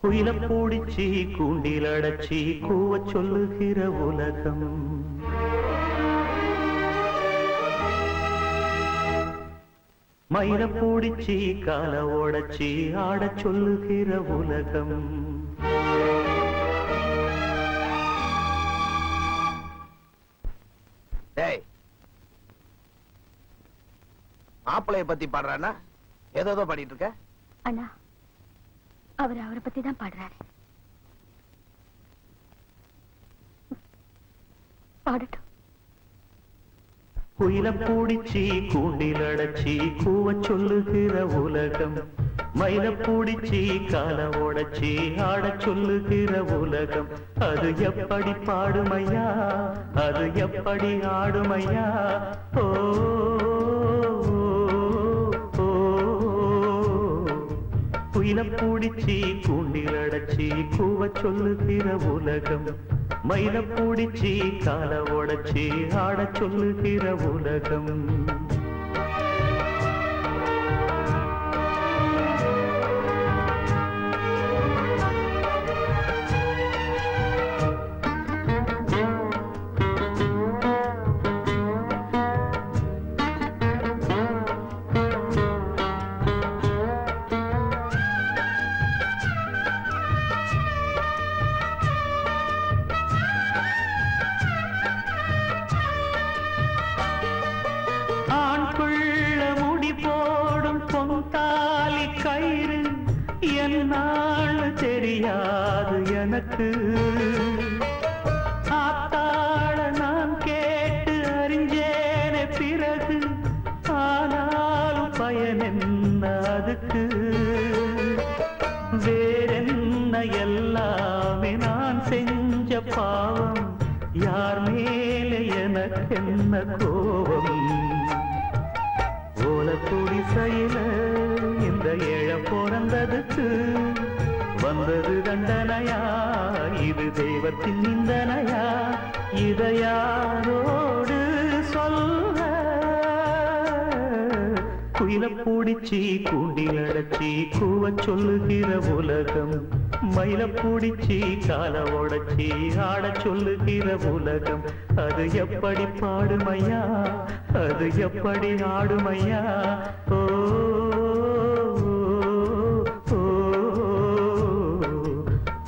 குயில பூடிச்சி கூண்டில் அடைச்சி கூவ சொல்லுகிற உலகம். மயில பூடிச்சி கால ஓடச்சி ஆட சொல்லுகிற உலகம். மாப்பிளைய பத்தி பாடுறானா? ஏதோ பாடிட்டு இருக்க அண்ணா. அவரை பத்தி தான் பாடுறாரு. பாடட்டும். குயில பூடிச்சி கூண்டில் அடைச்சி கூவ சொல்லுகிற உலகம். மயில பூடிச்சி கால ஓடச்சி ஆட சொல்லுகிற உலகம். அது எப்படி பாடுமையா, அது எப்படி ஆடுமையா? ஓ குயில பூடிச்சி கூண்டில் அடைச்சி கூவ சொல்லுகிற உலகம். மயில பூடிச்சி கால ஓடச்சி ஆட சொல்லுகிற உலகம். என்னாள் தெரியாது எனக்கு. ஆத்தாள நான் கேட்டு அறிஞ்சேனே பிறகு. ஆனாலும் பயன் என்ன அதுக்கு? வேறென்ன எல்லாமே நான் செஞ்ச பாவம். யார் மேலே எனக்கு என்ன கோபம்? ஓலக்குடி செயல இந்த ஏழ பிறந்ததுக்கு வந்தது தண்டனையா? இது தெய்வத்தின் நிந்தனையா? இதை யாரோடு சொல்ல? குயில பூடிச்சி கூண்டில் அடைச்சி கூவ சொல்லுகிற உலகம். மயில பூடிச்சி கால ஓடச்சி ஆட சொல்லுகிற உலகம். அது எப்படி பாடுமையா, அது எப்படி ஆடுமையா? ஓ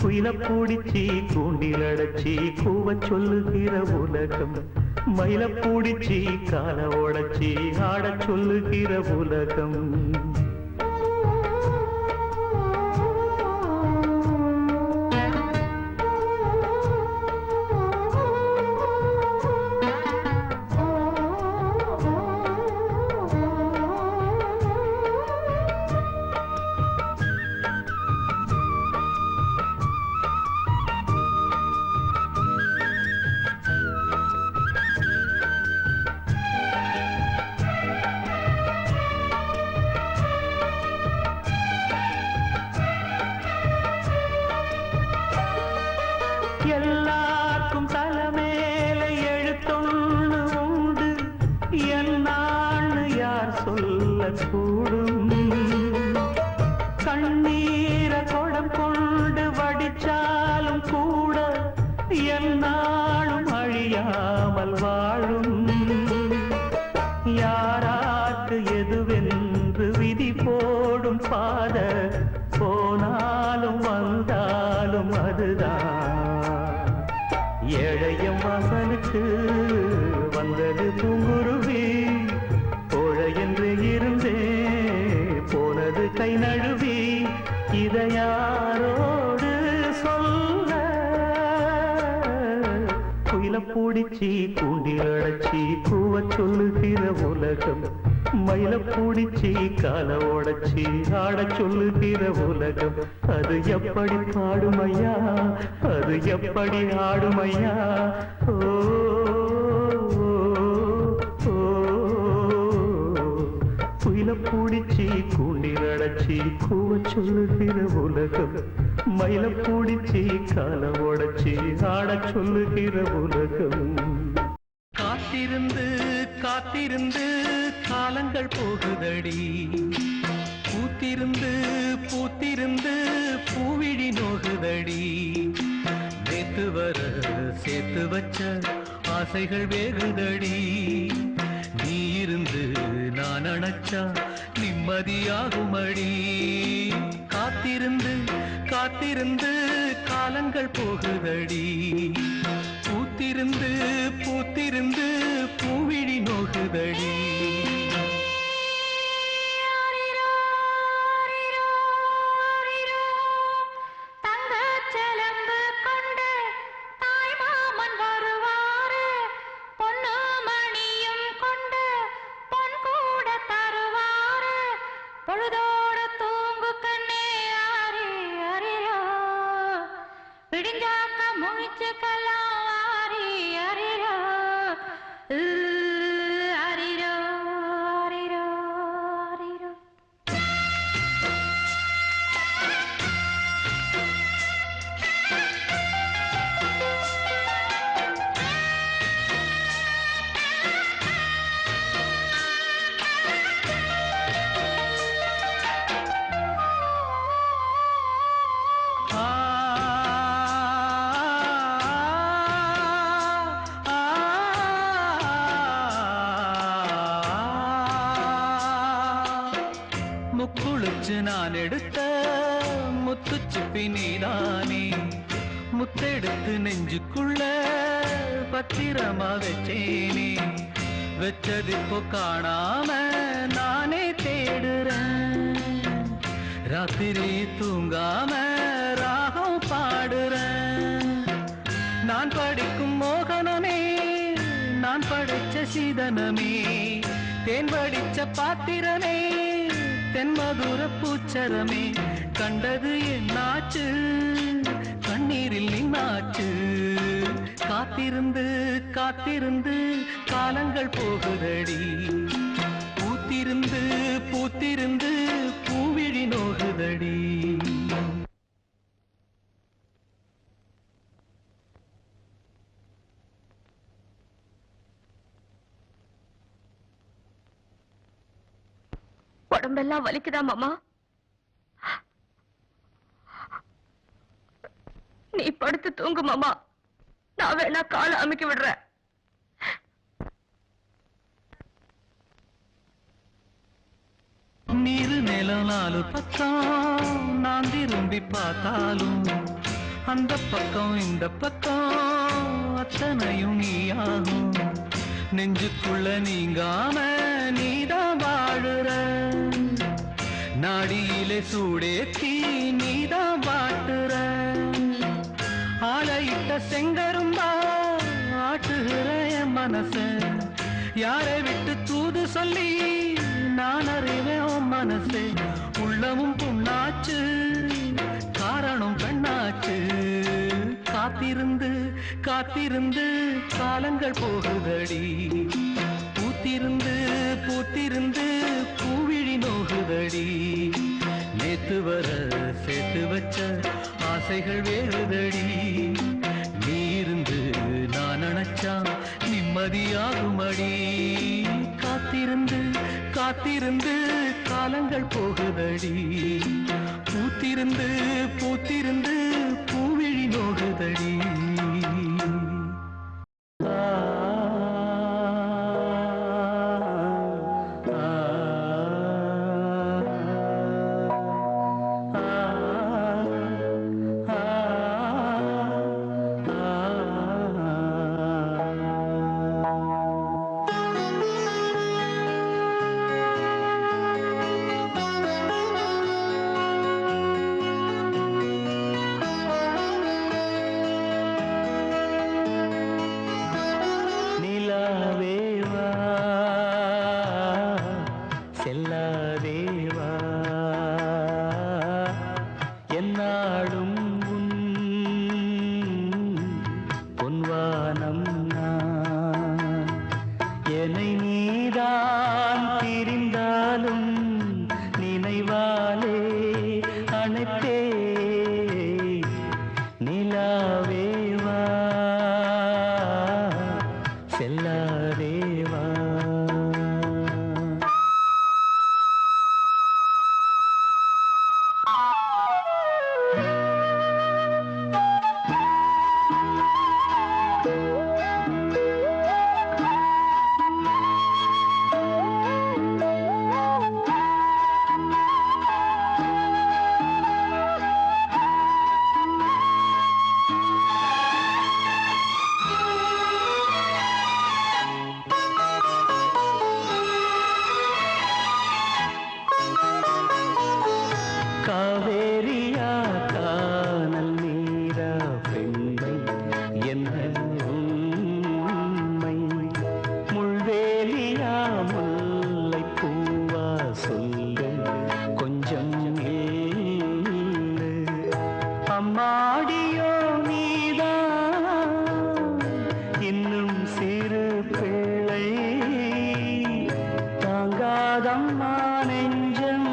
குயில பூடிச்சி கூண்டில் அடைச்சி கூவ சொல்லுகிற உலகம். மயில பூடிச்சி கால ஓடச்சி ஆட சொல்லுகிற உலகம். எல்லாருக்கும் தலைமேல எழுத்தொன்னு உண்டு. என்னான்னு யார் சொல்ல கூடும்? கண்ணீர கொடம் கொண்டு வடிச்சாலும் கூட என்னாலும் அழியாமல் வாழும். யாராக்கு எதுவென்று விதி போடும் பாத போனாலும் வந்தாலும் அதுதான். ஏழையம் வாசலுக்கு வந்தது பூங்குருவி. கோழை என்று இருந்தே போனது கை நழுவி. இதை யாரோடு சொல்ல? குயில பூடிச்சி கூண்டில் அடைச்சி கூவ சொல்லுகிற உலகம். மயில பூடிச்சி கால ஓடச்சி ஆட சொல்லுகிற உலகம். அது எப்படி பாடுமையா, அது எப்படி ஆடுமையா? ஓ குயில பூடிச்சி கூண்டில் அடைச்சி கூவ சொல்லுகிற உலகம். மயில பூடிச்சி கால ஓடச்சி ஆட சொல்லுகிற உலகம். காத்திருந்து காத்திருந்து காலங்கள் போகுதடி. பூத்திருந்து பூத்திருந்து பூவிழி போகுதடி நேத்து வர சேர்த்து வச்ச ஆசைகள் வேகுதடி நீ இருந்து நான் அணைச்சா நிம்மதியாகுமடி காத்திருந்து காத்திருந்து காலங்கள் போகுதடி பூத்திருந்து பூத்திருந்து பூவிழி நோகுதடி முக்குளிச்சு நான் எடுத்த முத்துச்சிப்பி நீதானே முத்தெடுத்து நெஞ்சுக்குள்ள பத்திரமா வச்சேனே வச்சதிப்போ காணாம நானே தேடுறேன் ராத்திரி தூங்காம ராகம் பாடுறேன் நான் படிக்கும் மோகனமே நான் படைச்ச சீதனமே தேன் வடிச்ச பாத்திரமே தென்மதுர பூச்சரமே கண்டது என்னாச்சு கண்ணீரில் நின்னாச்சு காத்திருந்து காத்திருந்து காலங்கள் போகுதடி பூத்திருந்து பூத்திருந்து பூவிழி நோகுதடி உடம்பெல்லாம் வலிக்குதா மாமா? நீ படுத்து தூங்கு மாமா, நான் வேணா காலை அமைக்க விடுறேன். நீரு நிலம் நாலு பக்கம் நான் திரும்பி பார்த்தாலும் அந்த பக்கம் இந்த பக்கம் அத்தனையும் நீயாகும் நெஞ்சுக்குள்ள நீங்காம நீதான் வாழுற நாடியிலே சூடேத்தி நீதான் வாட்டுற ஆளையிட்ட செங்கரும்பா ஆட்டுகிற என் மனச யாரை விட்டு தூது சொல்லி நான் அறிவேன் மனசே உள்ளமும் புண்ணாச்சு காரணம் பெண்ணாச்சு காத்திருந்து காத்திருந்து காலங்கள் போகுதடி பூத்திருந்து பூத்திருந்து பூவிழி நோகுதடி நேத்து வர சேர்த்து வச்ச ஆசைகள் வேறுதடி நீ இருந்து நான் நினைச்சா நிம்மதியாகுமடி காத்திருந்து காத்திருந்து காலங்கள் போகுதடி பூத்திருந்து பூத்திருந்து பூவிழி நோகுதடி அம்மாடியோ நீதான் இன்னும் சிறு பிள்ளை தாங்காதம்மா நெஞ்சம்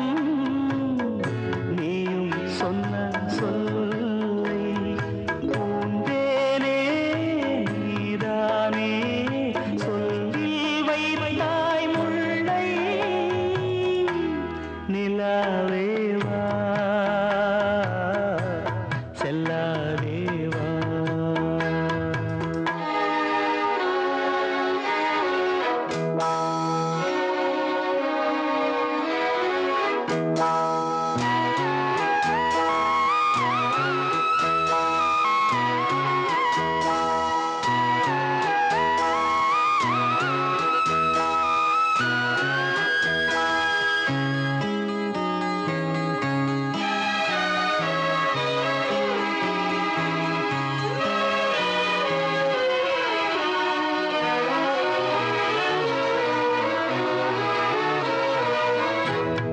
நீயும் சொன்ன சொல்லை பூந்தேனே நீதானே சொல்லில் வைத்தாய் முல்லை நிலாவேவா செல்லாதேவா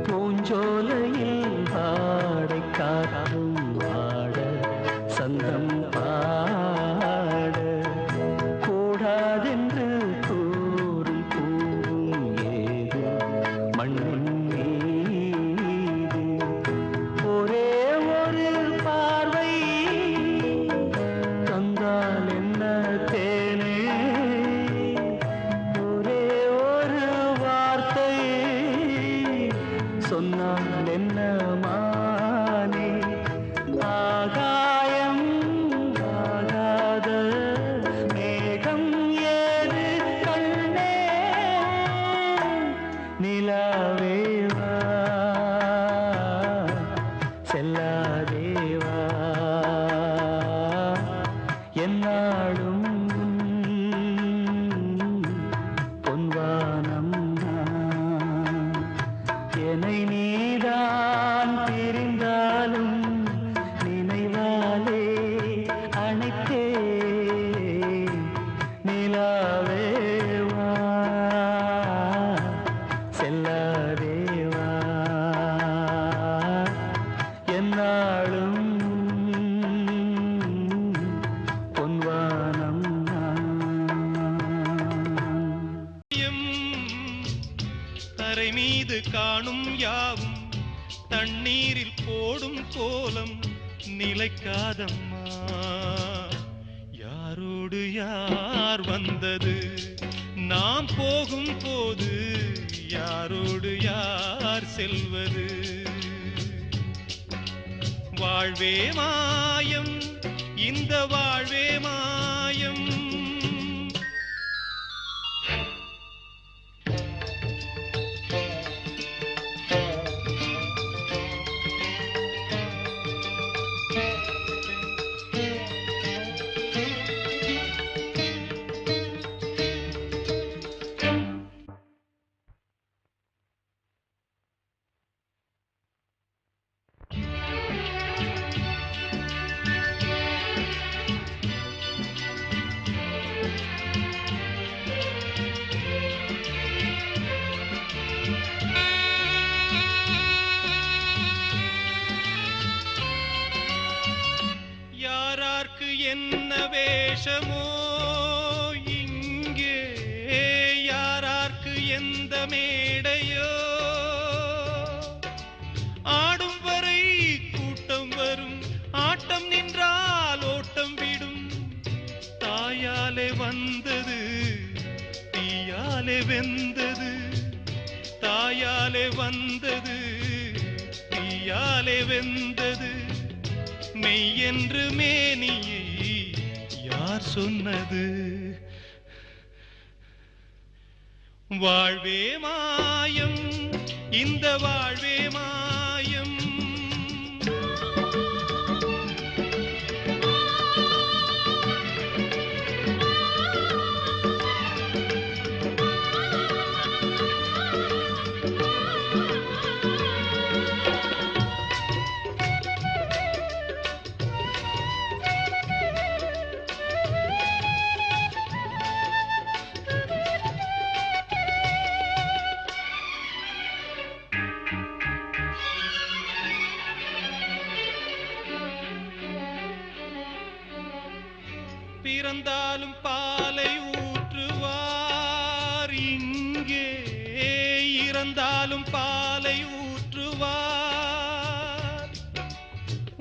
பூஞ்சோலையில் பாடை காற்றும் பாட சந்தம் பாட கூடாதென்று கூறும் பூவும் ஏது மண்ணின் மீது ஒரே ஒரு பார்வை தந்தால் என்ன தேனே ஒரே ஒரு வார்த்தை சொன்னால் என்ன மானே ஆகாயம் ஆகாத மேகம் ஏது கண்ணே நிலாவேவா செல்லாதேவா என்னாடும் பொன்வானம் என்னை நீதான் பிரிந்தாலும் நினைவாலே அணைத்தே நிலாவேவா செல்லாதேவா என்னாலும் பொன்வானம் தரை மீது காணும் யாவும் தண்ணீரில் போடும் கோலம் நிலைக்காதம்மா யாரோடு யார் வந்தது நாம் போகும் போது யாரோடு யார் செல்வது வாழ்வே மாயம் இந்த வாழ்வே மாயம் என்ன வேஷமோ இங்கே யாரார்க்கு எந்த மேடையோ ஆடும் வரை கூட்டம் வரும் ஆட்டம் நின்றால் ஓட்டம் விடும் தாயாலே வந்தது தீயாலே வெந்தது தாயாலே வந்தது தீயாலே வெந்தது மெய் என்று மேனியை யார் சொன்னது வாழ்வே மாயம் இந்த வாழ்வே மாயம் பிறந்தாலும் பாலை ஊற்றுவார், இங்கே இறந்தாலும் பாலை ஊற்றுவார்.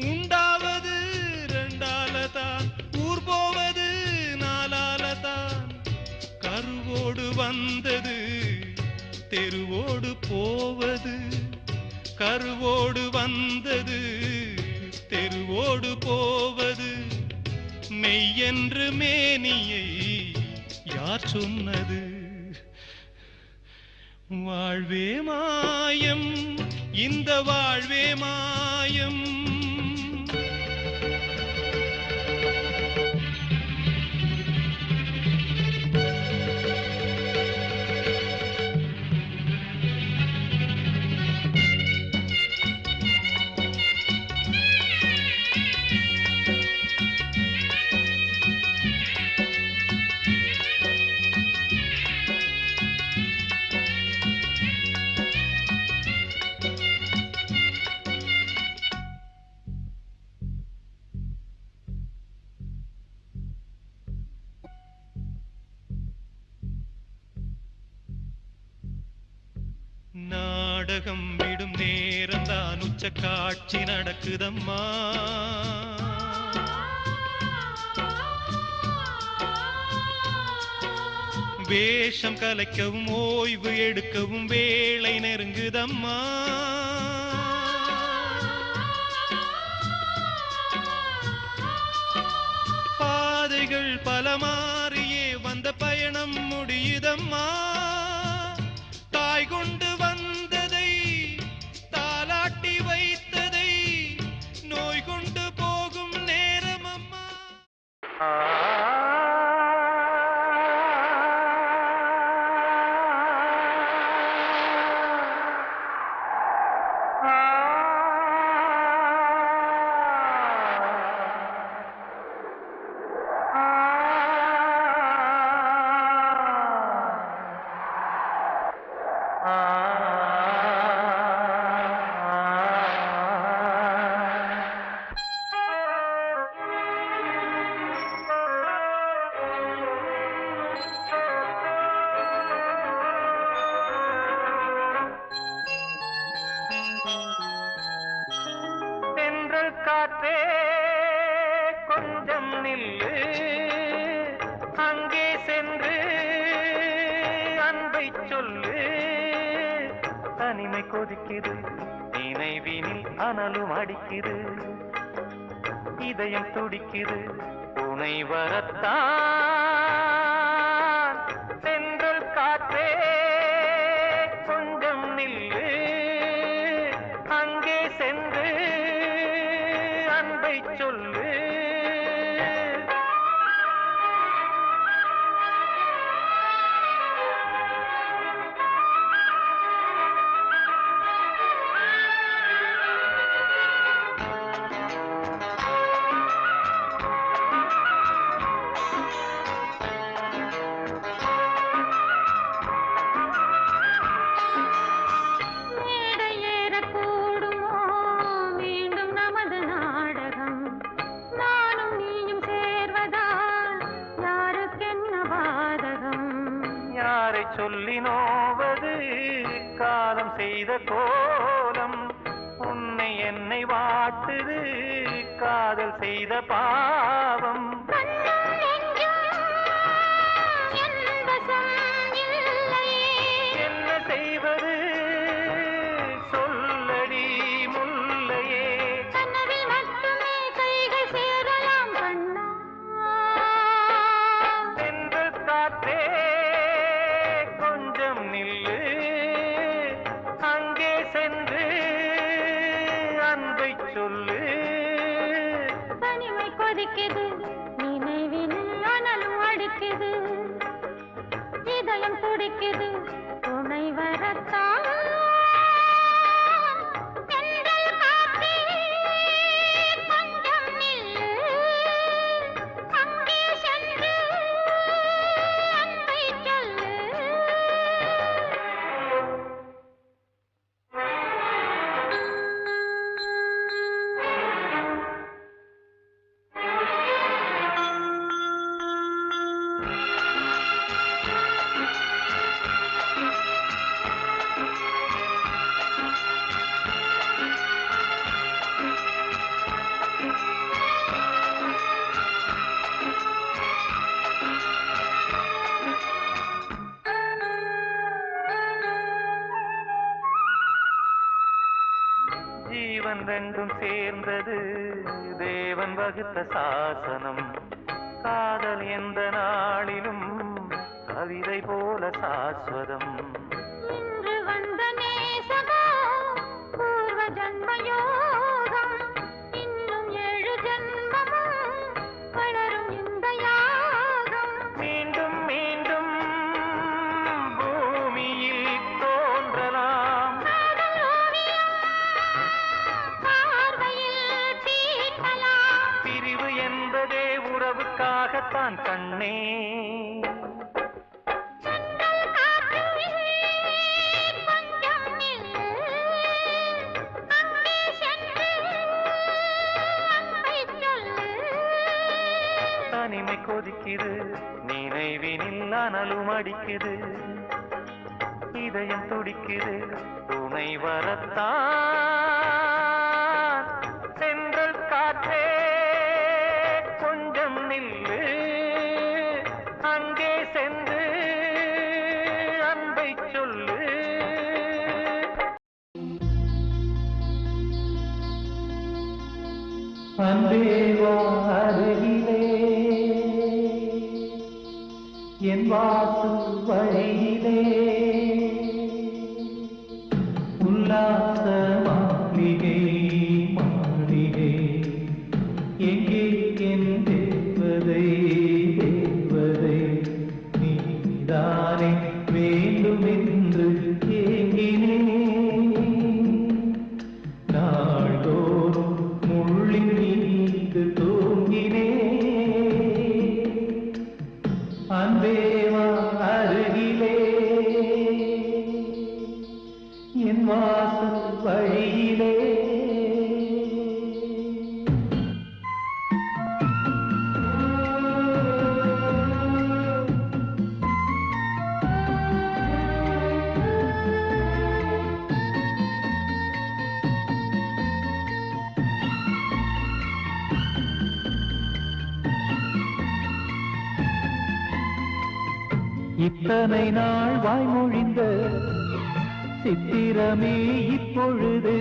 உண்டாவது ரெண்டாலதான், ஊர் போவது நாலாலதான். கருவோடு வந்தது தெருவோடு போவது, கருவோடு வந்தது தெருவோடு போவது. மெய்யென்று மேனியை யார் சொன்னது? வாழ்வே மாயம், இந்த வாழ்வே மாயம். நாடகம் விடும் நேரம்தான் உச்ச காட்சி நடக்குதம்மா. வேஷம் கலைக்கவும் ஓய்வு எடுக்கவும் வேளை நெருங்குதம்மா. பாதைகள் பல மாறியே வந்த பயணம் முடியுதம்மா. தாய் கொண்டு வந்ததை தாலாட்டி வைத்ததை நோய் கொண்டு போகும் நேரம் அம்மா. காற்றே கொஞ்சம் நில்லு, அங்கே சென்று அன்பை சொல்லு. தனிமை கொதிக்குது, நினைவினில் அனலும் அடிக்குது, இதயம் துடிக்குது துணை வரத்தான். சென்றல் காற்றே கொஞ்சம் நில்லு, அங்கே சென்று அன்பை சொல்லு. சொல்லி நோவது காலம் செய்த கோலம், உன்னை என்னை வாட்டுது காதல் செய்த பாவம். என்ன செய்வது சொல்லடி முல்லையே, கனவில் மட்டுமே கைகள் சேரலாம் கண்ணா. சென்றல் காற்றே கொஞ்சம் நில்லு, அங்கே சென்று அன்பை சொல்லு. தனிமை கொதிக்குது, நினைவில் அனலும் அடிக்குது, இதயம் துடிக்குது துணை வரத்தான். ரெண்டும் சேர்ந்தது தேவன் வகுத்த சாசனம். காதல் எந்த நாளிலும் கவிதை போல சாஸ்வதம். இன்று வந்த நேசமோ பூர்வ ஜன்மயோகம். இன்னும் 7 ஜன்மமும் வளரும் இந்த யாகம். மீண்டும் மீண்டும் பூமியில் தோன்றலாம். பார்வையில் தீட்டலாம். பிரிவு என்பதே உறவுக்காகத்தான் கண்ணே. தனிமை கொதிக்குது, நினைவினில் அனலும் அடிக்குது. இதயம் துடிக்குது, துணை வரத்தான். சென்றல் காற்றே கொஞ்சம் நில்லு, அங்கே சென்று அன்பை சொல்லு. அன்பேவா அருகிலே என் வாசல் வழியிலே உல்லாச மாளிகை மாளிகை எங்கே என் தேவதை தேவதை நீதானே வேண்டுமென்று ஏங்கினேன். நாள்தோறும் முள்ளின் மீது தூங்கினேன். அன்பேவா அருகிலே என் வாசல் வழியிலே இத்தனை நாள் வாய்மொழிந்த சித்திரமே இப்பொழுது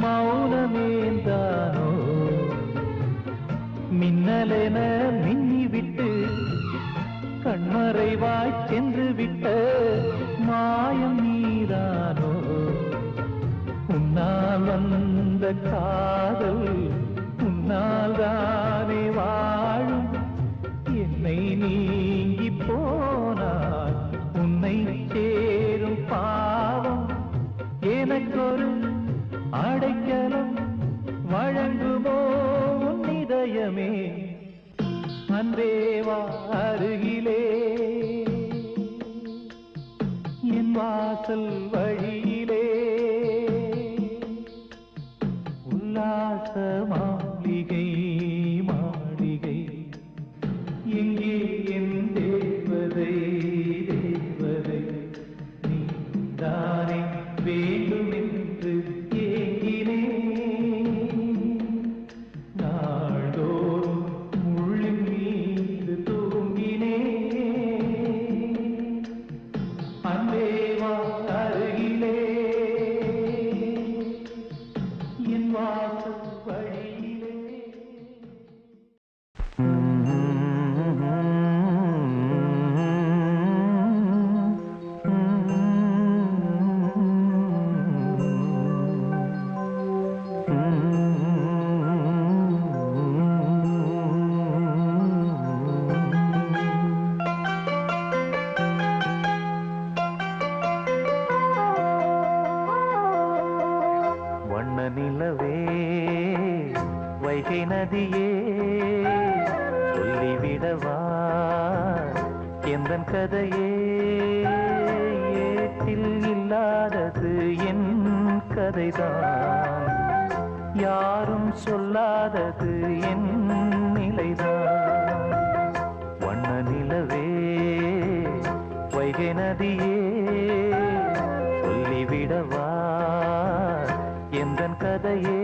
மௌனமேந்தானோ? மின்னலென மின்னிவிட்டு கண்மறைவாய் சென்று விட்ட மாயம் நீதானோ? உன்னால் வந்த காதல் உன்னால் தானே வாழும். என்னை நீங்கி போனால் உன்னை சேரும் பாவம். எனக்கொரு அடைக்கலம் வழங்குமோ உன் இதயமே? அன்பேவா அருகிலே என் வாசல் வழியிலே உல்லாச மாளிகை மாளிகை எங்கே என் தேவதை தேவதை நீதானே வேண்டுமென்று ஏங்கினேன். நாள்தோறும் முள்ளின் மீது தூங்கினேன். அன்பேவா அருகிலே என் வாசல் வழியிலே வண்ண நிலவே வைகை நதியே சொல்லிவிடவா எந்தன் கதையே? ஏட்டில் இல்லாதது என் கதைதான், யாரும் சொல்லாதது என் நிலைதான். வண்ண நிலவே வைகை நதியே சொல்லிவிடவா எந்தன் கதையே?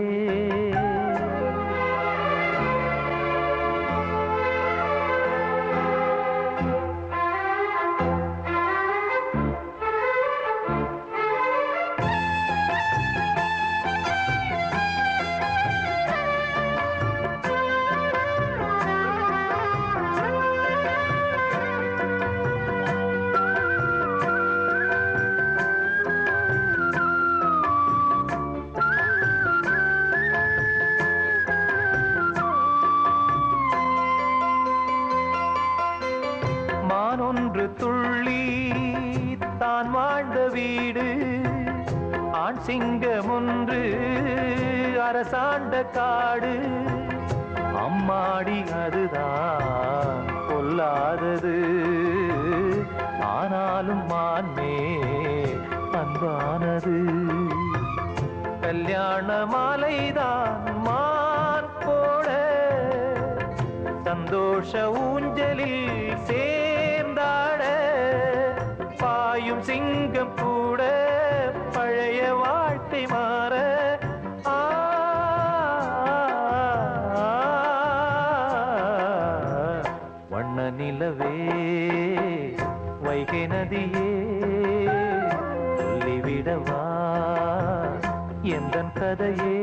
சிங்கம் ஒன்று அரசாண்ட காடு. அம்மாடி அதுதான் கொல்லாதது, ஆனாலும் மான்மே அன்பானது. கல்யாண மாலைதான் மான் போட சந்தோஷ ஊஞ்சலில் சேர்ந்தாட. பாயும் சிங்கம் கூட பழைய வாழ்க்கை மாற. வண்ண நிலவே வைகை நதியே சொல்லிவிடவா எந்தன் கதையே.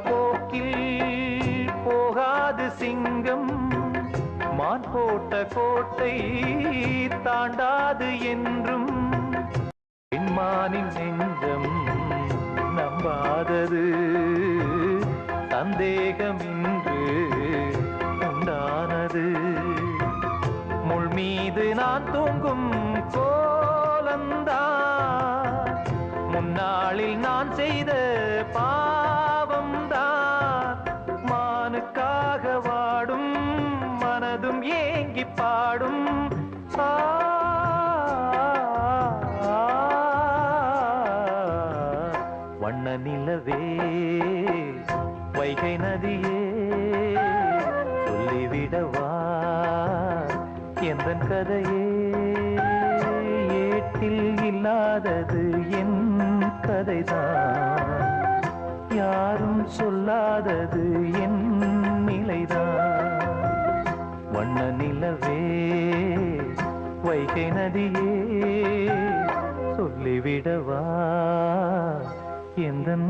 போக்கில் போகாது சிங்கம், மான் போட்ட கோட்டை தாண்டாது என்றும். பெண்மானின் நெஞ்சம் நம்பாதது, சந்தேகம் இன்று உண்டானது. முள் மீது நான் தூங்கும் கோலந்தான், முன்னாளில் நான் செய்த பாவம்தான். மானுக்காக வாடும் மனதும் ஏங்கி பாடும். வண்ண நிலவே வைகை நதியே சொல்லிவிடவா எந்தன் கதையே. ஏட்டில் இல்லாதது என் கதைதான், யாரும் சொல்லாதது என் நிலைதான். வண்ண நிலவே வைகை நதியே சொல்லிவிடவா எந்தன்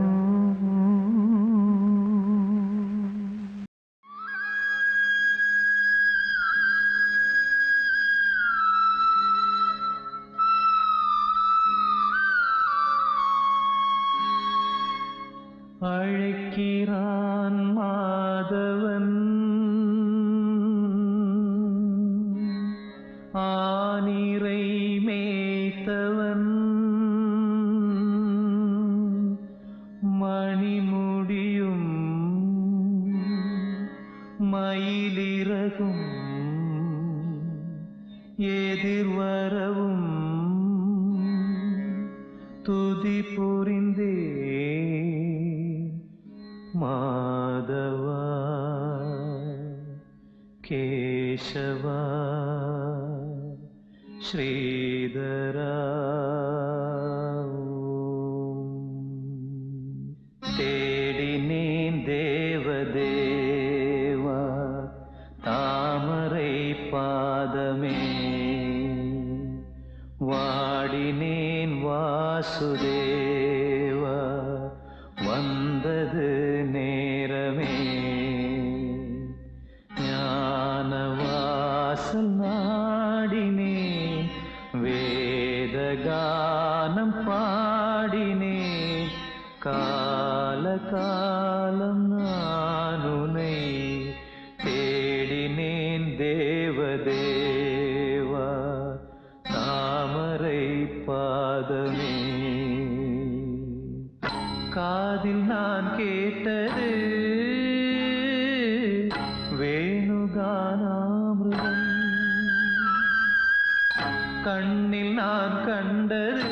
அழைக்கிறான் மாதவன் ஆனிரை மேய்த்தவன். மணிமுடியும் மயிலிறகும் எதிர்வரவும் துதி புரிந்தே மாதவா கேசவா ஸ்ரீதரா. தேடினேன் தேவதேவா தாமரை பாதமே, வாடினேன் வாசுதேவா வந்தது நேரமே. ஞானவாசல் நாடினேன், வேதகானம் பாடினேன். காலகாலம் நானுனை தேடினேன் தேவதேவா தாமரை பாதமே. காதில் நான் கேட்டது வேணுகானாமிருதம், கண்ணில் நான் கண்டது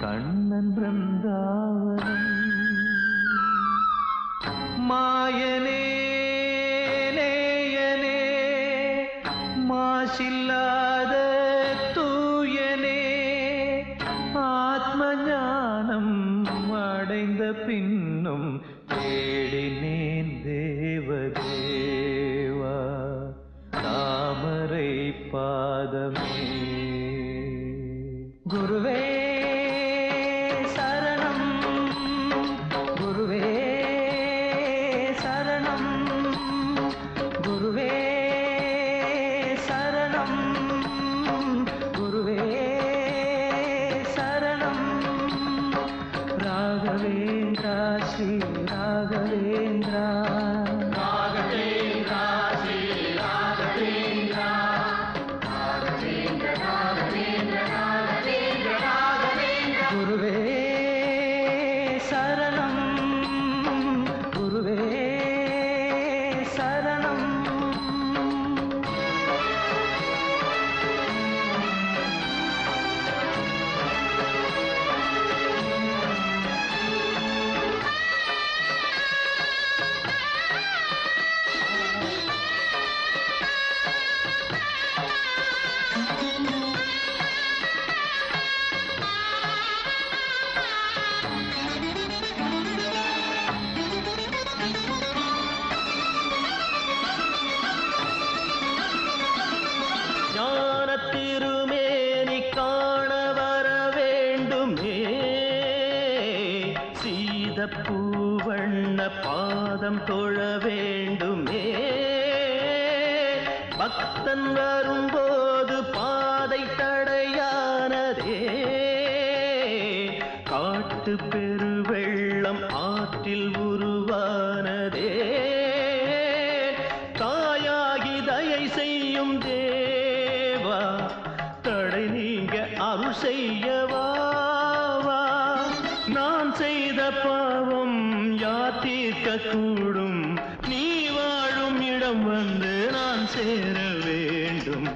கண்ணன் பிருந்தாவனம். மாயனே நேயனே மாசில்லாத தூயனே, ஆத்ம ஞானம் அடைந்த பின்னும் தேடினேன் தேவதேவா தாமரை பாதமே குருவே சரணம் குருவே சரணம் குருவே சரணம் குருவே சரணம் ராகவேந்திரா ஸ்ரீ ராகவேந்திரா குருவே சரணம் குருவே சரணம் திருமேனி காண வர வேண்டுமே சீத பூவண்ண பாதம் தொழ வேண்டுமே பக்தன் வரும்போது பாதை தடையானதே காட்டு பெருவெள்ளம் ஆற்றில் உருவானதே தாயாகி தயை செய்யும் தேவா தடை நீங்க அருள் செய்யவா நான் செய்த பாவம் யார் தீர்க்க கூடும் நீ வாழும் இடம் வந்து நான் சேர வேண்டும்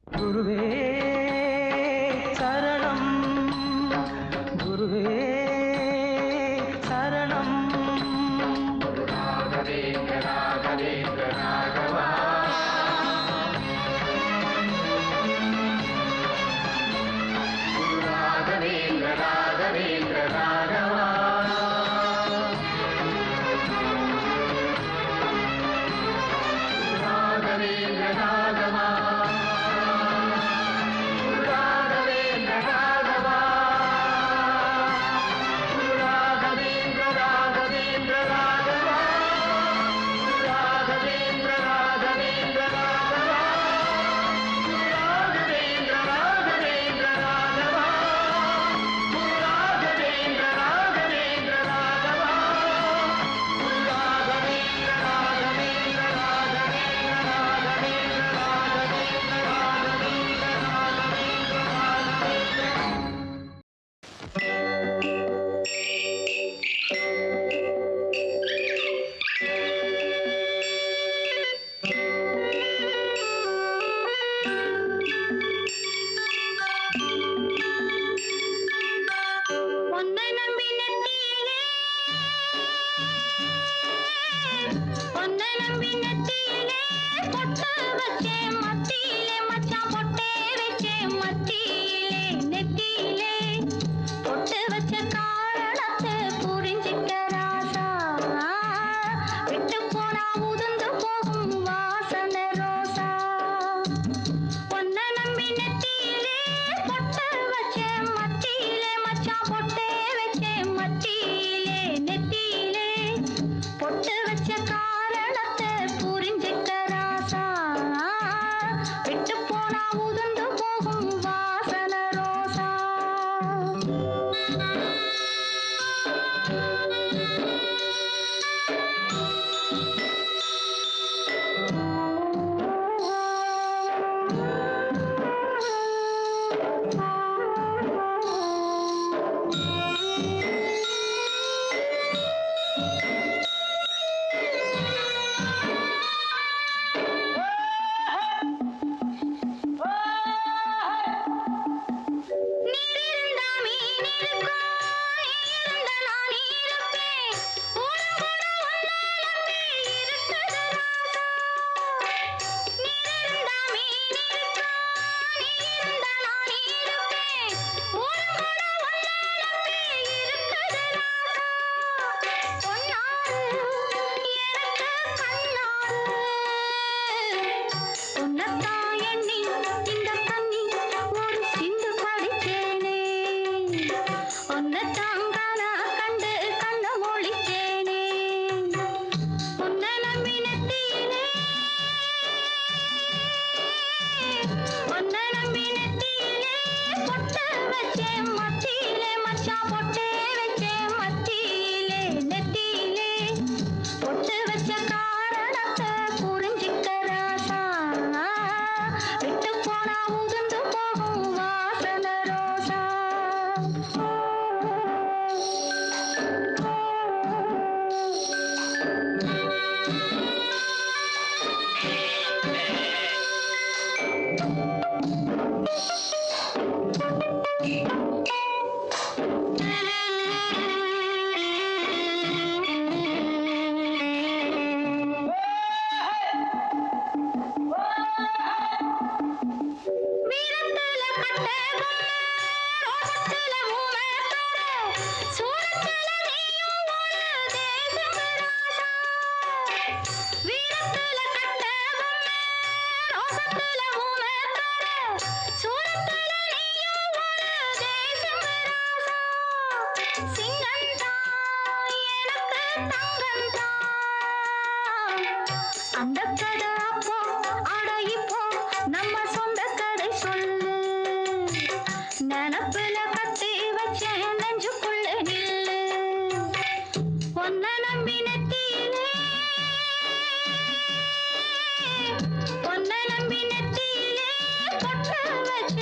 குருவே சரணம் குருவே சரணம் ராகவேந்திர ராகவேந்திர ராகவா ராகவேந்திர ராகவேந்திர ராகவா ராகவேந்திர ராகவா விட்டு போனா உதிர்ந்து போகும் வாசன ரோசா அந்த கதை அப்போ அட இப்போ நம்ம சொந்த கதை சொல்லு நினப்புல கட்டி வச்சேன் நெஞ்சுக்குள்ள நில்லு பொன்ன நம்பி நெத்தியிலே பொன்ன நம்பி நெத்தியிலே பொட்டு வச்ச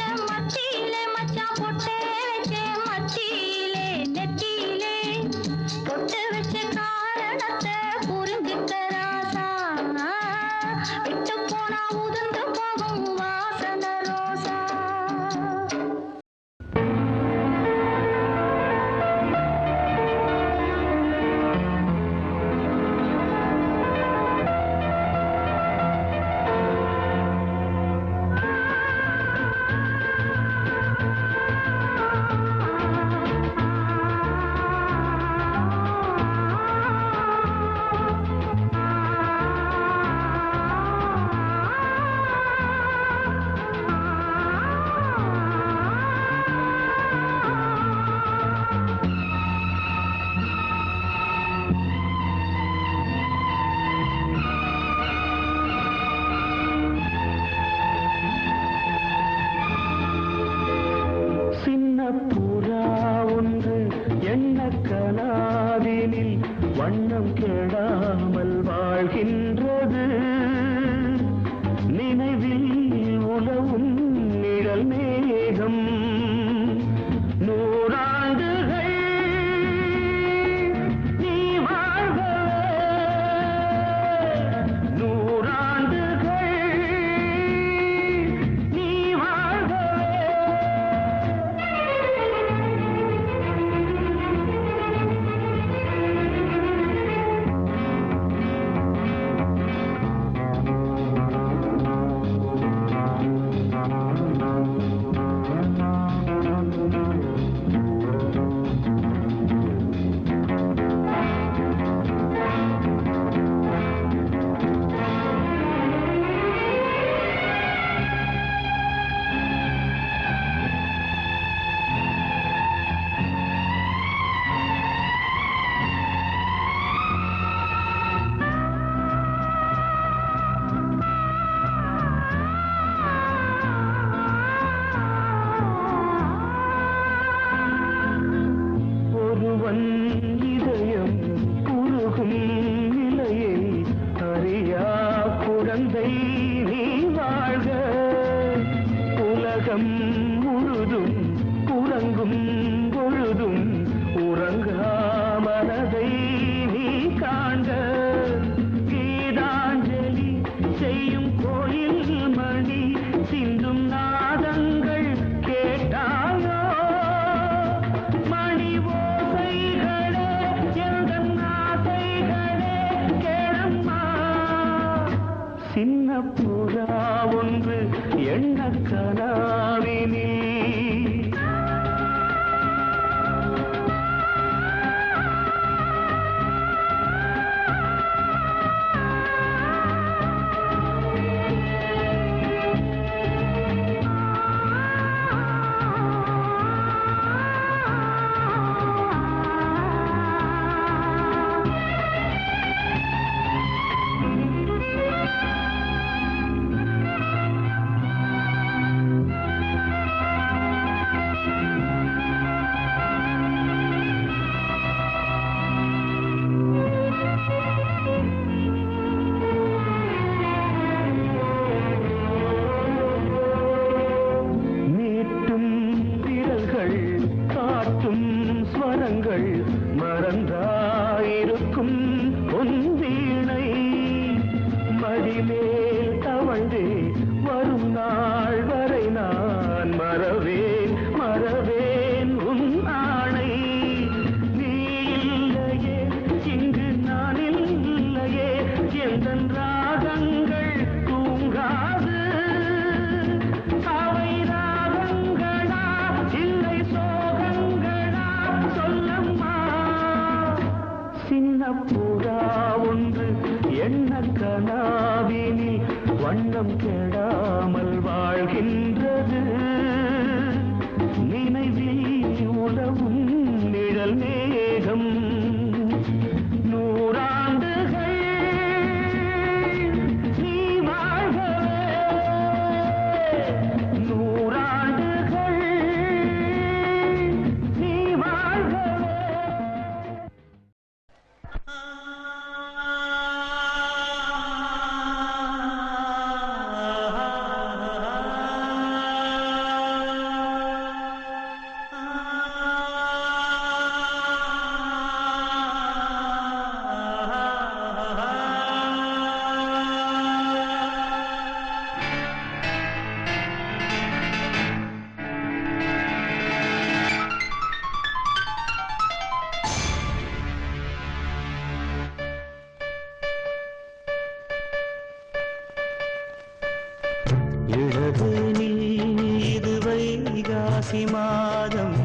வைகாசி மாதம்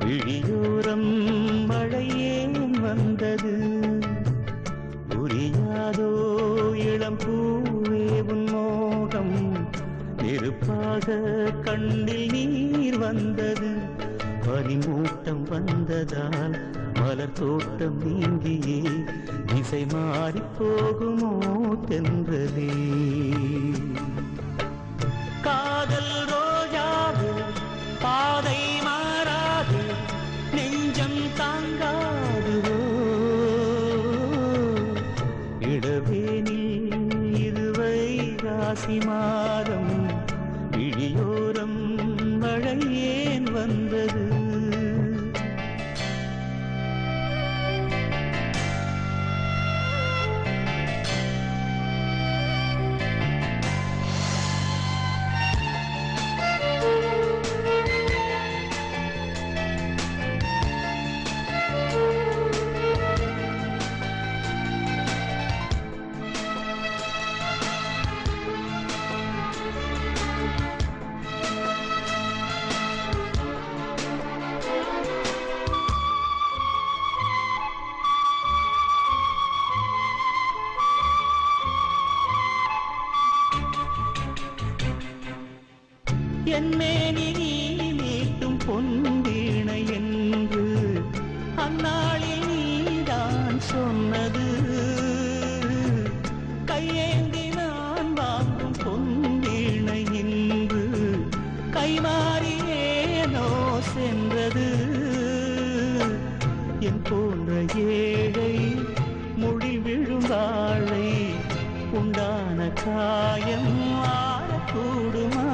விழியோரம் மழையேன் வந்தது புரியாதோ இளம் பூவே உன் மோகம் நெருப்பாக கண்ணில் நீர் வந்தது பனிமூட்டம் வந்ததால் மலர் தோட்டம் நீங்கியே திசை மாறி போகுமோ தென்றலே காதல் ரோஜாது பாதை மாறாது நெஞ்சம் தாங்காதுவோ இடவேனில் இது வைகாசி மாதம் விழியோரம் மழை ஏன் வந்தது என்னேனி நீ மீட்டும் பொன்வீணை என்று அந்நாளில் நீதான் சொன்னது கையேந்தி நான் வாங்கும் பொன்வீணை என்று கைமாறியேனோ சென்றது என் போன்ற ஏழை மொழி விழும் வாழை உண்டான காயம் ஆறக்கூடுமா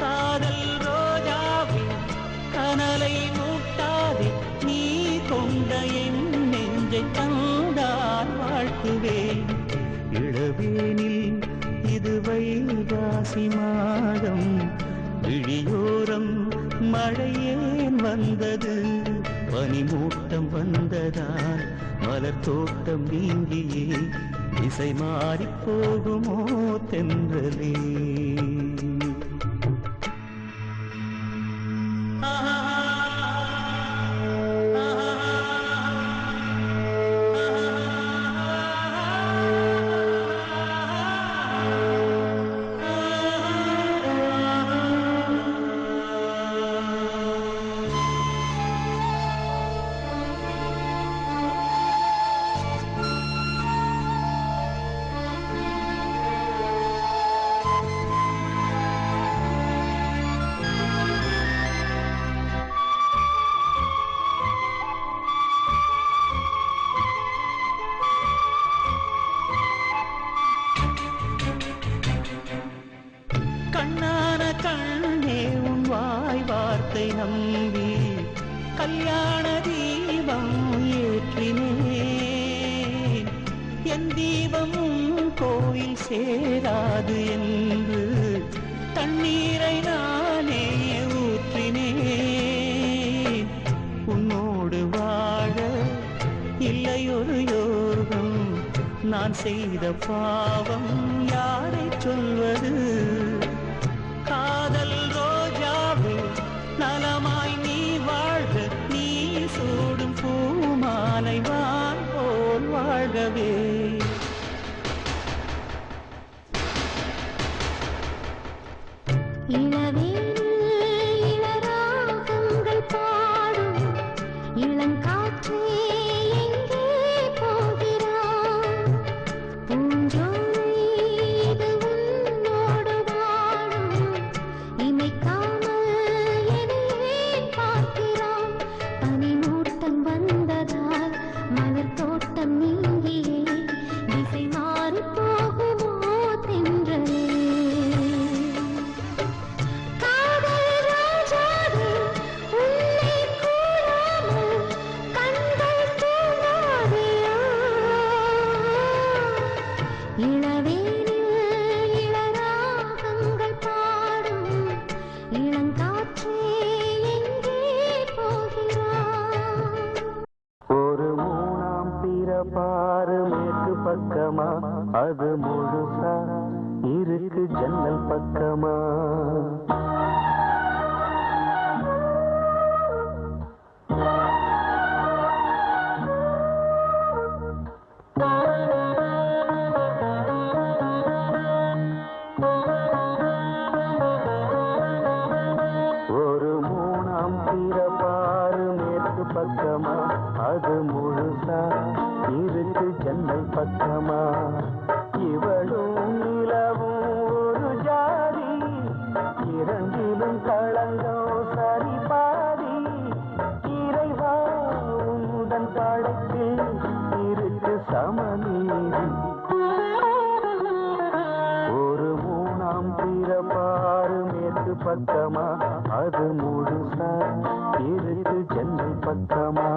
காதல் ரோஜாவே கனலை மூட்டாதே நீ கொண்ட என் நெஞ்சை தந்தால் வாழ்த்துவேன் இளவேனில் இது வைகாசி மாதம் விழியோரம் மழையேன் வந்தது பனிமூட்டம் வந்ததால் மலர் தோட்டம் நீங்கியே திசை மாறி போகுமோ தென்றலே கண்ணான கண்ணே உன் வாய் வார்த்தை நம்பி கல்யாண தீபம் ஏற்றினேன் என் தீபமும் கோயில் சேராது என்று தண்ணீரை நானே ஊற்றினேன் உன்னோடு வாழ இல்லை ஒரு யோகம் நான் செய்த பாவம் யாரை சொல்வது காதல் ரோஜாவே நலமாய் நீ வாழ்க நீ சூடும் பூமாலை வான் போல் வாழ்கவே இளராகங்கள் பாடும் இளங்காற்றே எங்கே போகிறாய் பூஞ்சோலை இது உன்னோடு வாழும் இமைக்காமல் என்னை பார்க்கிறாய் பனிமூட்டம் வந்ததால் மலர் தோட்டம் நீங்கியே திசை மாறி போகுமோ தென்றலே பாரு மேற்கு பக்கமா அது முழுசா இருக்கு ஜன்னல் பக்கமா பக்கமா இவளும் நிலவும் ஒரு ஜாதி இரண்டிலும் களங்கம் சரி பாதி இறைவா உந்தன் படைப்பில் இருக்கு சமநீதி ஒரு மூணாம் பிறப்பாறு மேற்கு பக்கமா அது முழுசா இருக்கு ஜன்னல் பக்கமா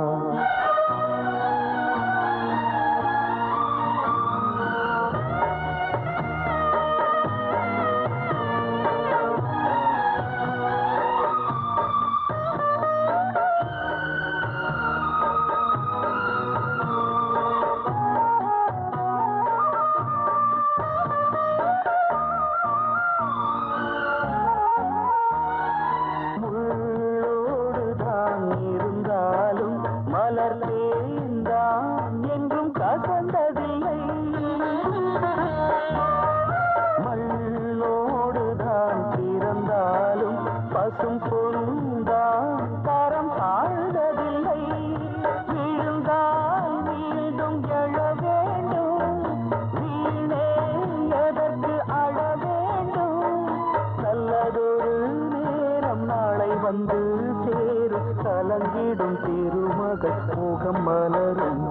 வந்து சேரும் கலங்கிடும் திருமகள் முகம் மலரும்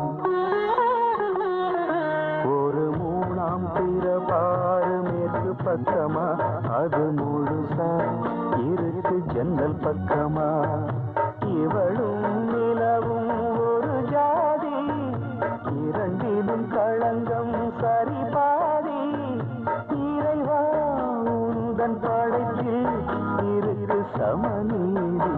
ஒரு மூணாம் பிறப்பாறு மேற்கு பக்கமா அது முழுசா இருக்கு ஜன்னல் பக்கமா இவளும் நிலவும் ஒரு ஜாதி இரண்டிலும் களங்கம் சரி பாதி இறைவா உந்தன் படைப்பில் இருக்கு சமநீதி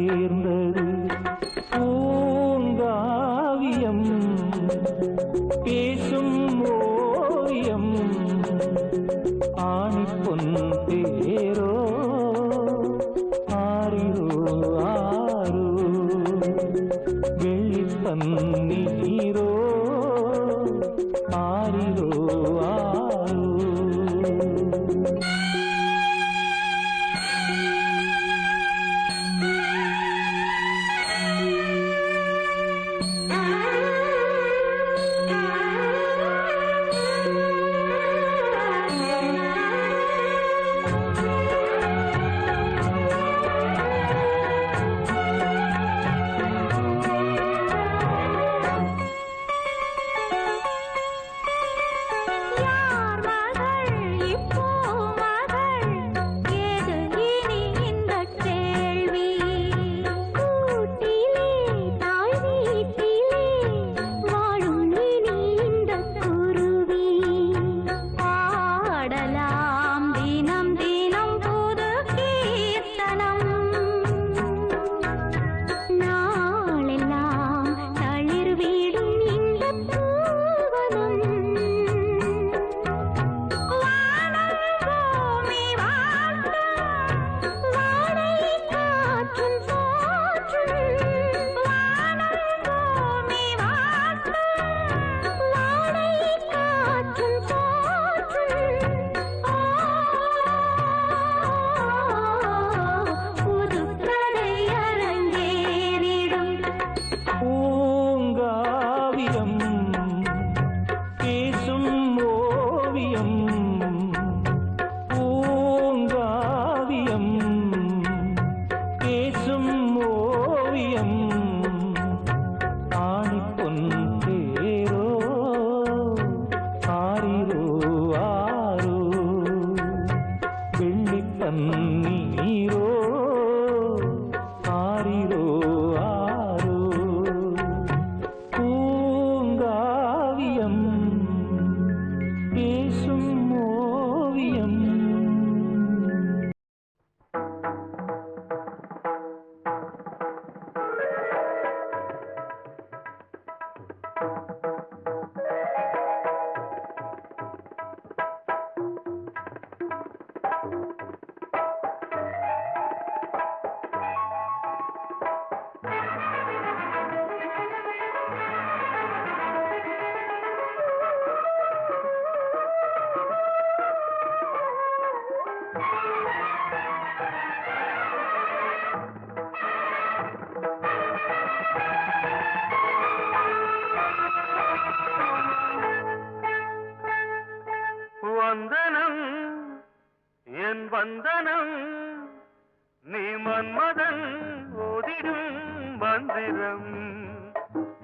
சேர்ந்தது பூங்காவியம் பேசும் ஓவியம் ஆணி பொன் தேரோ ஆரிரோ ஆரோ வெள்ளி பன்னீரோ ஆரிரோ ஆரோ நீரோ ஆரிரோ ஆரோ பூங்காவியம் பேசும் ஓவியம். வந்தனம் என் வந்தனம் நீ மன்மதன் ஓதிடும் மந்திரம்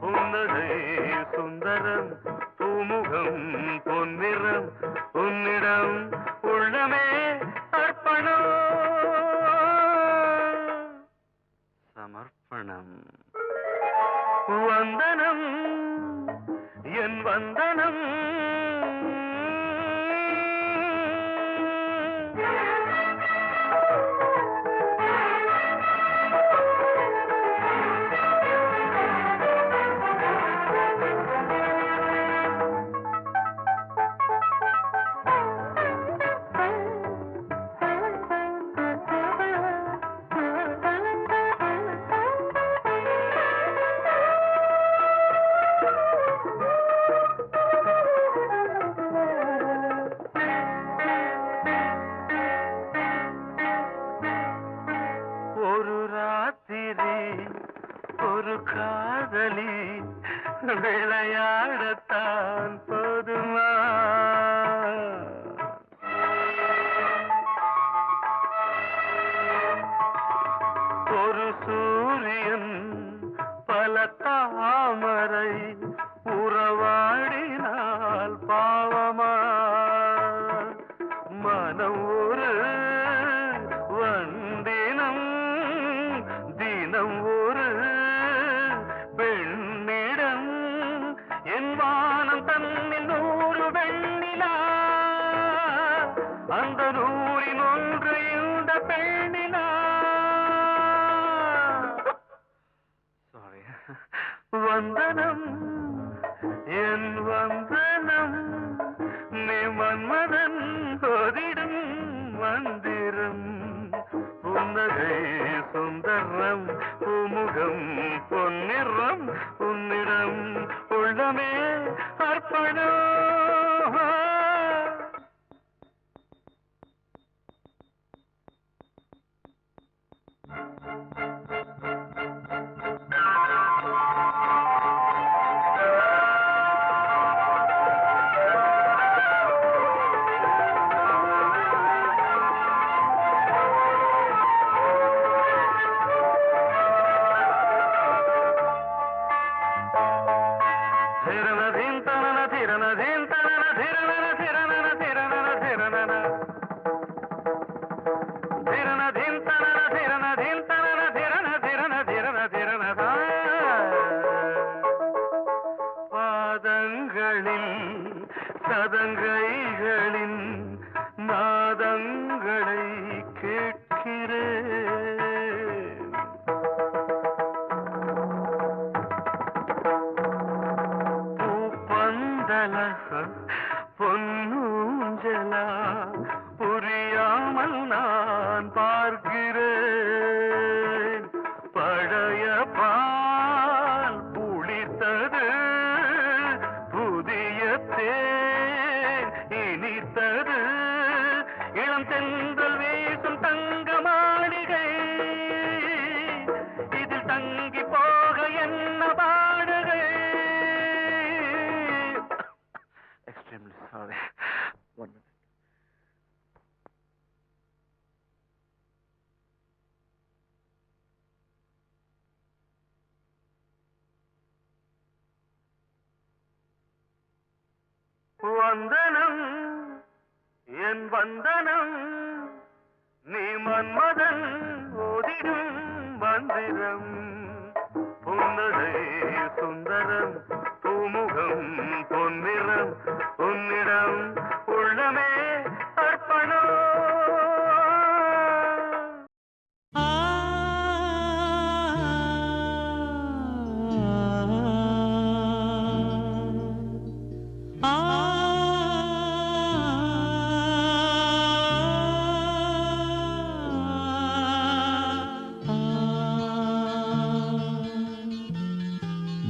புன்னகை சுந்தரம் பூமுகம் பொன்னிறம் உன்னிடம் உள்ளமே அர்ப்பணம் சமர்ப்பணம் வந்தனம் என் வந்தனம் ஒரு காதலி விளையாடத்தான் போதுமா ஒரு சூரியன் பல தாமரை உறவாடினால் பாவமா மனம் ஒரு வண்டினம் தினம் ஒரு பெண்ணிடம் என் வானம் தன்னில் 100 வெண்ணிலா அந்த 100ல் 1 இந்த பெண்ணிலா வந்தனம் என் வந்தனம் நீ மன்மதன் ஓதிடும் மந்திரம் புன்னகை சுந்தரம் பூமுகம் பொன்னிறம் உன்னிடம் உள்ளமே அர்ப்பணம். பாதங்களில் சதங்கைகளின் நாதங்களை கேட்கிறேன். பூப்பந்தல பொன்னூஞ்சல புரியாமல் நான் பார்க்கிறேன். பழைய பால் புளித்தது புதிய தேன் இனித்தது இளம் தென்றல் வீசும் தங்க மாளிகை இதில் தங்கி போக என்ன பாடுகை. Extremely sorry. 1 minute. வந்தனம் என் வந்தனம் நீ மன்மதன் ஓதிடும் மந்திரம் புன்னகை சுந்தரம் பூமுகம் பொன்னிறம் உன்னிடம் உள்ளமே அர்ப்பணம்.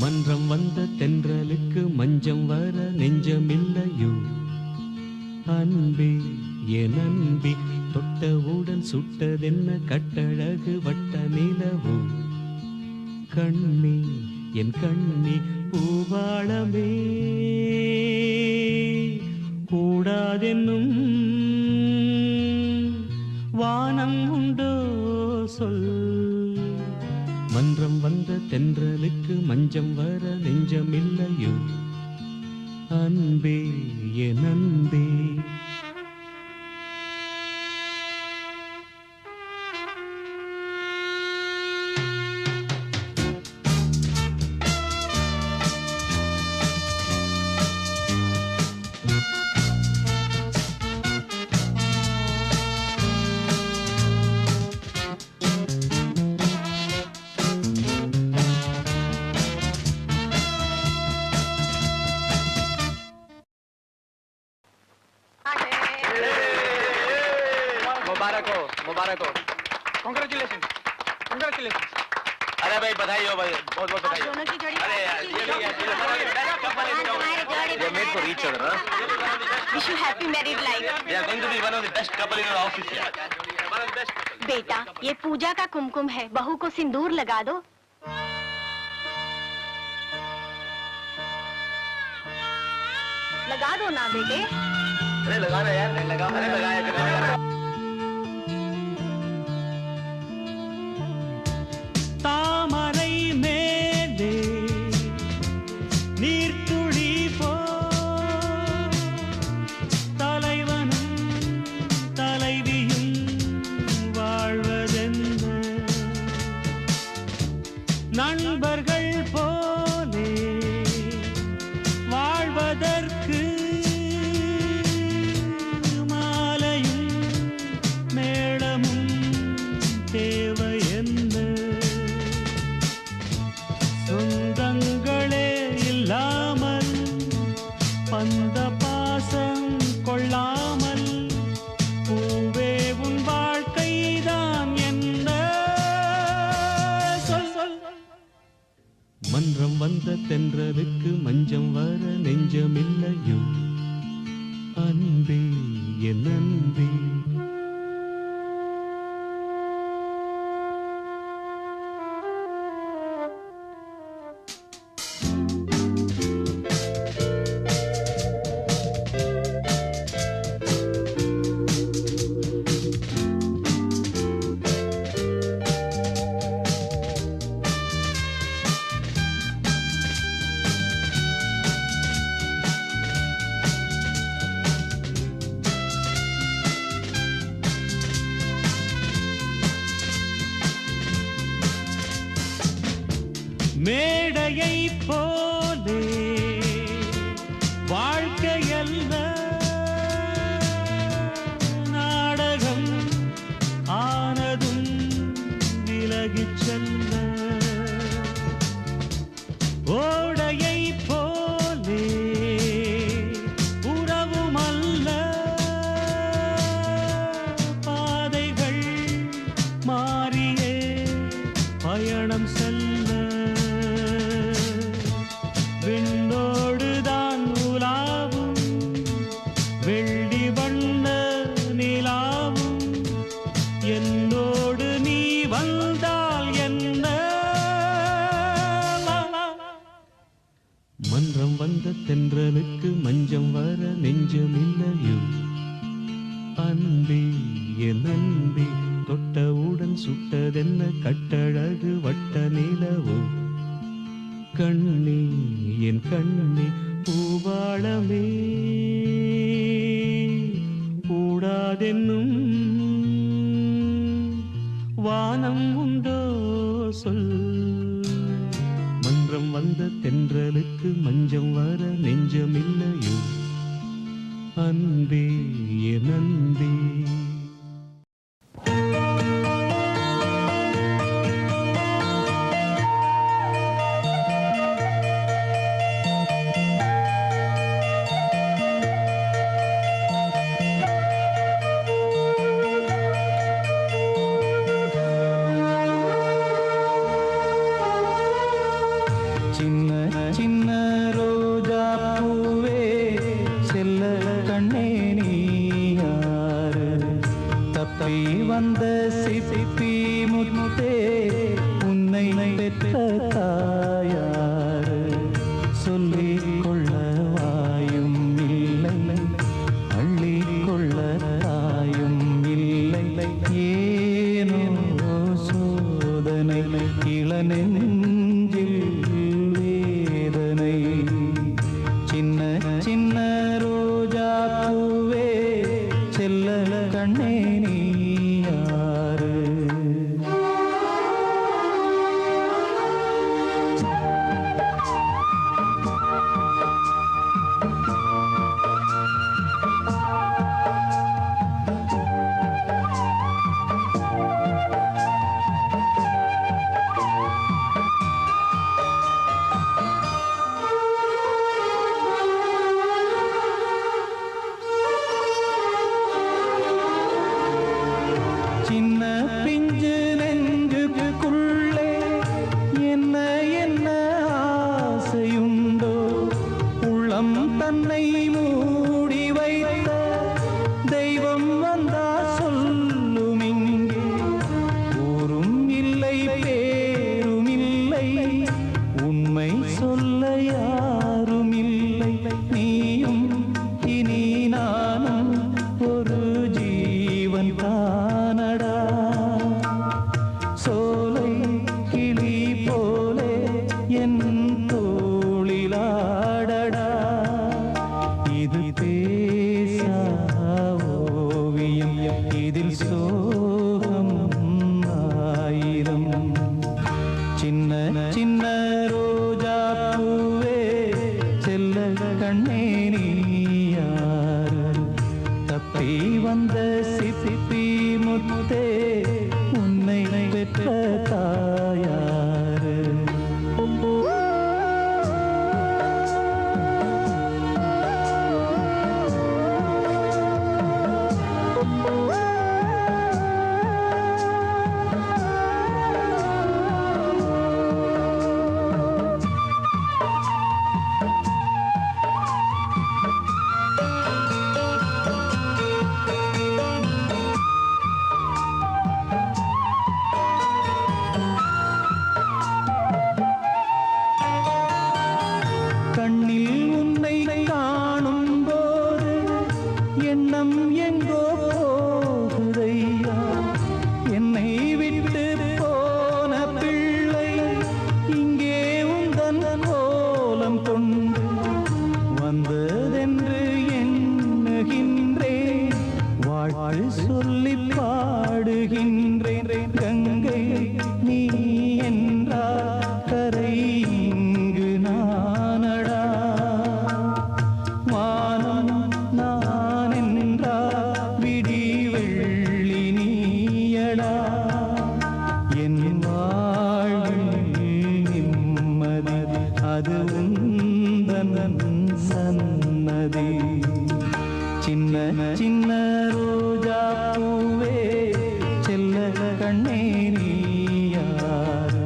மன்றம் வந்த தென்றலுக்கு மஞ்சம் வர நெஞ்சமில்லையோ அன்பே என் அன்பே தொட்டவுடன் சுட்டதென்ன கட்டழகு வட்ட நிலவோ கண்ணே என் கண்ணே பூவாளமே கூடாதென்னும் வானம் உண்டோ சொல். மன்றம் வந்த தென்றலுக்கு மஞ்சம் வர நெஞ்சமில்லையோ அன்பே என் அன்பே. मुबारक हो. कांग्रेचुलेशन. अरे भाई बधाई हो भाई, बहुत बहुत बधाई. दोनों की जोड़ी अरे यार ये made for each other. Wish you happy married life. They are going to be one of the best couple in our office here. बेटा ये पूजा का कुमकुम है, बहू को सिंदूर लगा दो. लगा दो ना बेटे. अरे लगा रहा यार, लगा. अरे लगाया. தாமரை மேலே நீர்த்துளி போ தலைவனும் தலைவியும் வாழ்வதென்ன நண்பர்கள் போலே வாழ்வதற்கு மாலையும் மேளமும் தேவை என்ன சொந்தங்கள் மன்றம் வந்த தென்றலுக்கு மஞ்சம் வர நெஞ்சமில்லையோ அன்பே என் அன்பே. மேடையை போலே வாழ்க்கையல்ல நாடகம் ஆனதும் விலகிச் செல்ல ஓடையை போலே உறவுமல்ல பாதைகள் மாறியே பயணம் செல்ல விண்ணோடுதான் உலாவும் வெள்ளி வண்ண நிலாவும் என்னோடு நீ வந்தால் என்ன. மன்றம் வந்த தென்றலுக்கு மஞ்சம் வர நெஞ்சமில்லையோ அன்பே என் அன்பே. தொட்டவுடன் சுட்டதென்ன கட்டழகு வட்ட நிலவோ கண்ணே என் கண்ணே பூவாளமே கூடாதென்னும் வானம் உண்டோ சொல். மன்றம் வந்த தென்றலுக்கு மஞ்சம் வர நெஞ்சமில்லையோ அன்பே என் அன்பே. வந்த சிப்பி முத்தே உன்னை பெற்ற தாயாரு சொல்லிக் கொள்ள வாயும் இல்லை அள்ளி கொள்ள தாயும் இல்லை ஏனோ சோதனை இளநெஞ்சில் வேதனை சின்ன சின்ன ரோஜா பூவே செல்ல கண்ணே நீ யாரு. சின்ன பிஞ்சு நெஞ்சுக்குள்ளே என்ன என்ன ஆசையுண்டோ உள்ளம் தன்னை மூடி வைத்த தெய்வம் வந்தா சொல்லும் இங்கே ஊரும் இல்லை பேரும் இல்லை உண்மை சொல்ல யாரும் இல்லை நீயும் இனி நானும் ஒரு ஜீவன் தானடா சோலை கிளி போலே என் தோளிலாடடா இது பேசா ஓவியம் இதில் சோகம் ஆயிரம் சின்ன சின்ன ரோஜா பூவே செல்ல கண்ணே நீ யாரு தப்பி வந்த சிப்பி முத்தே உன்னை பெற்ற தாயாரு. அது உந்தன் சன்னதி. சின்ன சின்ன ரோஜா பூவே செல்ல கண்ணே நீ யார்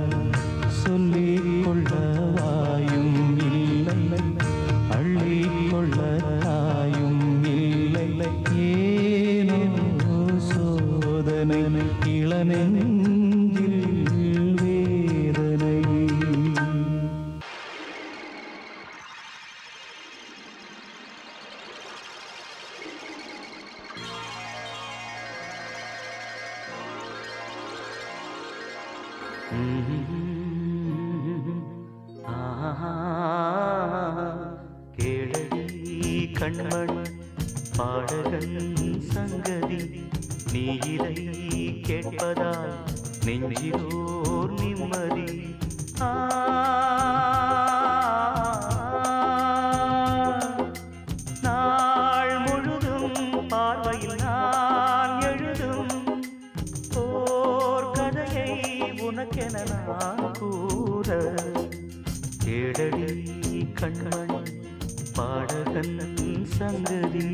சொல்லிக் கொள்ள வாயும் இல்லை, அள்ளிக் கொள்ள தாயும் இல்லை. ஏனோ சோதனை இளநெஞ்சில் வேதனை. கேளடி கண்மண் பாடகன் சங்கதி, நீ இதை கேட்பதால் நெஞ்சிலோர் நிம்மதி. நாள் முழுதும் பார்வையில் நான் எழுதும் ஓர் கதையை உனக்கென நான் கூற. கேளடி கண்மண் பாடகன் சங்கதி.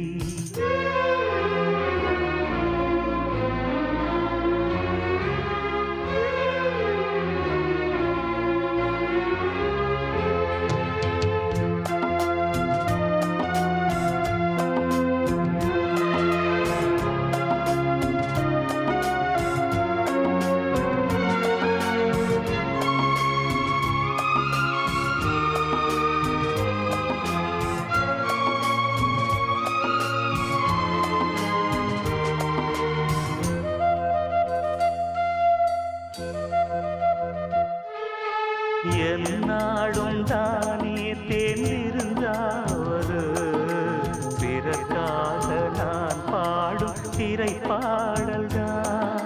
என்னாடும் தானே தேர்ந்திருந்தாவது பிறக்காக நான் பாடும் திரைப்பாடல்தான்.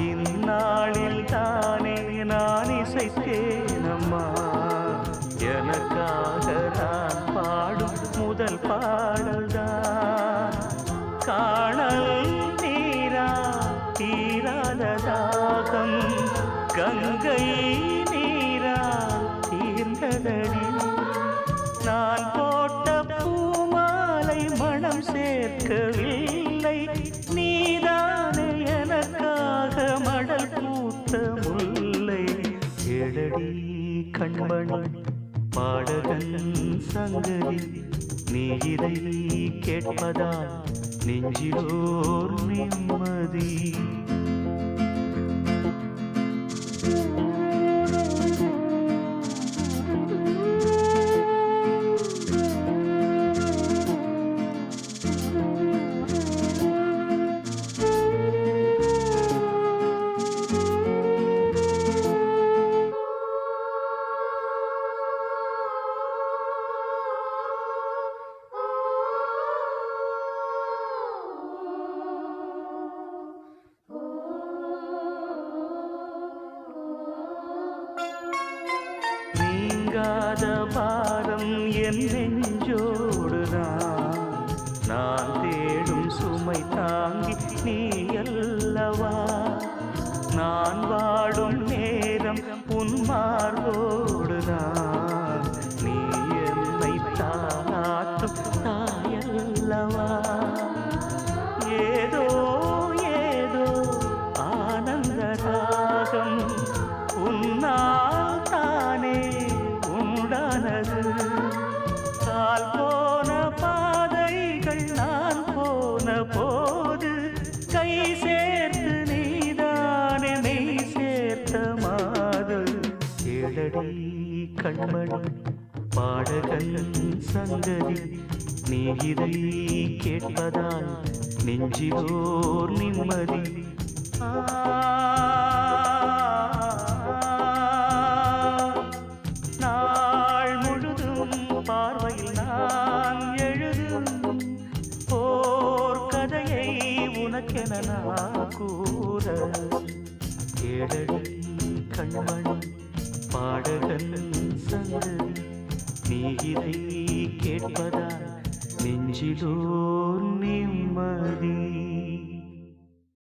இந்நாளில் தானே நான் இசைத்தேனம்மா, எனக்காக நான் பாடும் முதல் பாடல்தான். காணல் நீரா தீராத தாகம் கங்கை தீர்ந்ததடி. நான் போட்ட பூமாலை மனம் சேர்க்கவில்லை, நீதானே எனக்காக மடல் பூத்த முல்லை. கேளடி கண்மணி பாடகன் சங்கதி, நீ இதை கேட்பதால் நெஞ்சிலோர் நிம்மதி. நீங்காத பாரம் என் நெஞ்சோடுதான், நான் தேடும் சுமை தாங்கி நீ அல்லவா. நான் வாடும் நேரம் உன் மார்போடுதான், நீ என்னை தாளாட்டும் தாயல்லவா. ஏதோ ஏதோ ஆனந்த ராகம் உன்னால் தானே உண்டானது. கால் போன பாதைகள் நான் போன போது கை சேர்த்து நீதானே மெய் சேர்த்த மாது. கேளடி கண்மணி பாடகன் சங்கதி, நீ இதை கேட்பதால் நெஞ்சிலோர் நிம்மதி. நாள் முழுதும் பார்வையில் நான் எழுதும் ஓர் கதையை உனக்கென நான் கூற. கேளடி கண்மணி பாடகன் சங்கதி, நீ இதை கேட்பதால் நெஞ்சிலோர் நிம்மதி.